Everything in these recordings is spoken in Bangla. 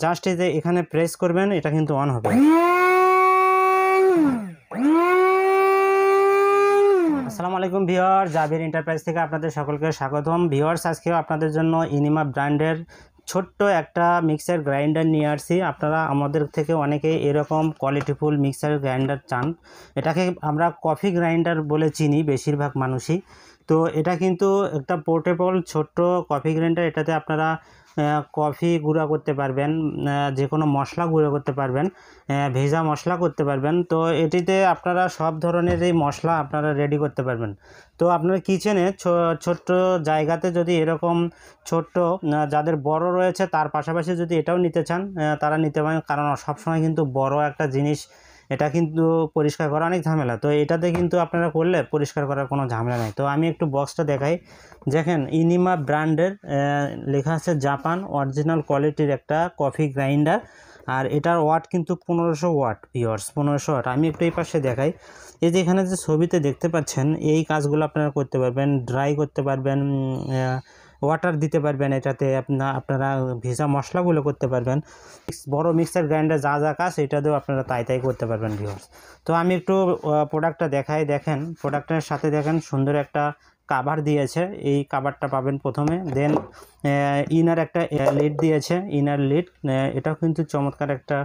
জাস্ট এই যে এখানে প্রেস করবেন, এটা কিন্তু অন হবে। আসসালামু আলাইকুম ভিউয়ার, জাবির এন্টারপ্রাইজ থেকে আপনাদের সকলকে স্বাগতম। ভিউয়ার্স, আজকেও আপনাদের জন্য ইনিমা ব্র্যান্ডের ছোট্ট একটা মিক্সার গ্রাইন্ডার নিয়ে আসছি। আপনারা আমাদের থেকে অনেকেই এরকম কোয়ালিটিফুল মিক্সার গ্রাইন্ডার চান। এটাকে আমরা কফি গ্রাইন্ডার বলে চিনি বেশিরভাগ মানুষই। তো এটা কিন্তু একটা পোর্টেবল ছোট্ট কফি গ্রাইন্ডার। এটাতে আপনারা কফি গুঁড়া করতে পারবেন, যে কোনো মশলা গুঁড়ো করতে পারবেন, ভেজা মশলা করতে পারবেন। তো এটিতে আপনারা সব ধরনের এই মশলা আপনারা রেডি করতে পারবেন। তো আপনার কিচেনে ছোট্ট জায়গাতে যদি এরকম ছোট্ট, যাদের বড় রয়েছে তার পাশাপাশি যদি এটাও নিতে চান তারা নিতে পারেন, কারণ সবসময় কিন্তু বড় একটা জিনিস এটা কিন্তু পরিষ্কার করা অনেক ঝামেলা। তো এটাতে কিন্তু আপনারা করলে পরিষ্কার করার কোনো ঝামেলা নেই। তো আমি একটু বক্সটা দেখাই। দেখেন, ইনিমা ব্র্যান্ডের লেখা আছে জাপান অরিজিনাল কোয়ালিটির একটা কফি গ্রাইন্ডার। আর এটার ওয়াট কিন্তু 1500 ওয়াট ভিউয়ার্স, 1500 ওয়াট। আমি একটু এই পাশে দেখাই। এই যে এখানে যে ছবিতে দেখতে পাচ্ছেন, এই কাজগুলো আপনারা করতে পারবেন। ড্রাই করতে পারবেন, ওয়াটার দিতে পারবেন, এটাতে আপনারা ভেজা মশলাগুলো করতে পারবেন। বড় মিক্সার গ্রাইন্ডার যা যা কাজ এটাতেও আপনারা তাই করতে পারবেন ভিউয়ার্স। তো আমি একটু প্রোডাক্টটা দেখাই। দেখেন, প্রোডাক্টের সাথে দেখেন সুন্দর একটা কাভার দিয়েছে। এই কাভারটা পাবেন প্রথমে। দেন ইনার একটা লিড দিয়েছে, ইনার লিড। এটাও কিন্তু চমৎকার একটা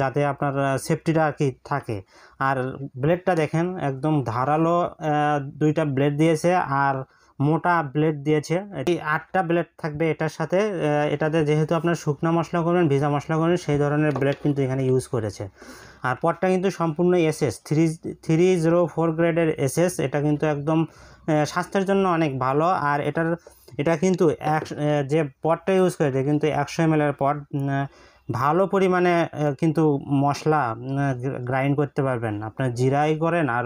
যাতে আপনার সেফটিটা আর কি থাকে। আর ব্লেডটা দেখেন একদম ধারালো, দুইটা ব্লেড দিয়েছে আর মোটা ব্লেড দিয়েছে। এই 8টা ব্লেড থাকবে এটার সাথে। এটাতে যেহেতু আপনার শুকনো মশলা করবেন, ভেজা মশলা করবেন, সেই ধরনের ব্লেড কিন্তু এখানে ইউজ করেছে। আর পটটা কিন্তু সম্পূর্ণ এসএস 304 গ্রেডের এসএস। এটা কিন্তু একদম স্বাস্থ্যের জন্য অনেক ভালো। আর এটা কিন্তু যে পটটা ইউজ করেছে কিন্তু 100 ml এর পট। ভালো পরিমাণে কিন্তু মশলা গ্রাইন্ড করতে পারবেন। আপনার জিরাই করেন আর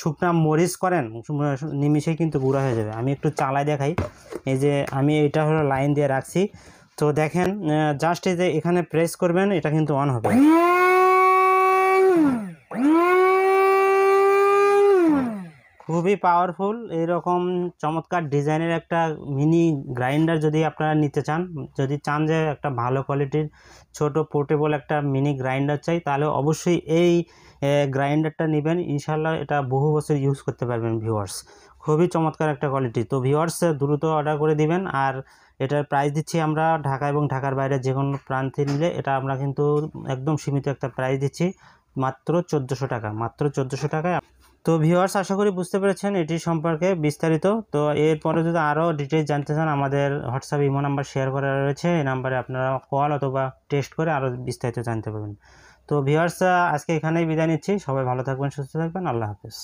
শুকনা মরিচ করেন, নিমিষেই কিন্তু গুঁড়া হয়ে যাবে। আমি একটু চালাই দেখাই। এই যে আমি এটা হলো লাইন দিয়ে রাখছি। তো দেখেন, জাস্ট এই যে এখানে প্রেস করবেন, এটা কিন্তু অন হবে। খুবই পাওয়ারফুল। এইরকম চমৎকার ডিজাইনের একটা মিনি গ্রাইন্ডার যদি আপনারা নিতে চান, যদি চান যে একটা ভালো কোয়ালিটির ছোট পোর্টেবল একটা মিনি গ্রাইন্ডার চাই, তাহলে অবশ্যই এই গ্রাইন্ডারটা নেবেন। ইনশাল্লাহ এটা বহু বছর ইউজ করতে পারবেন ভিউয়ার্স। খুবই চমৎকার একটা কোয়ালিটি। তো ভিউয়ার্স, দ্রুত অর্ডার করে দিবেন। আর এটার প্রাইস দিচ্ছি আমরা ঢাকা এবং ঢাকার বাইরে যে কোনো প্রান্তে নিলে এটা আমরা কিন্তু একদম সীমিত একটা প্রাইস দিচ্ছি, মাত্র 1400 টাকা, মাত্র 1400 টাকায়। তো ভিউয়ার্স, আশা করি বুঝতে পেরেছেন এটি সম্পর্কে বিস্তারিত। তো এরপরে যদি আরও ডিটেইলস জানতে চান, আমাদের হোয়াটসঅ্যাপ ইমো নাম্বার শেয়ার করা রয়েছে। এই নাম্বারে আপনারা কল অথবা টেক্সট করে আরও বিস্তারিত জানতে পারবেন। তো ভিউয়ার্স, আজকে এখানেই বিদায় নিচ্ছি। সবাই ভালো থাকবেন, সুস্থ থাকবেন। আল্লাহ হাফেজ।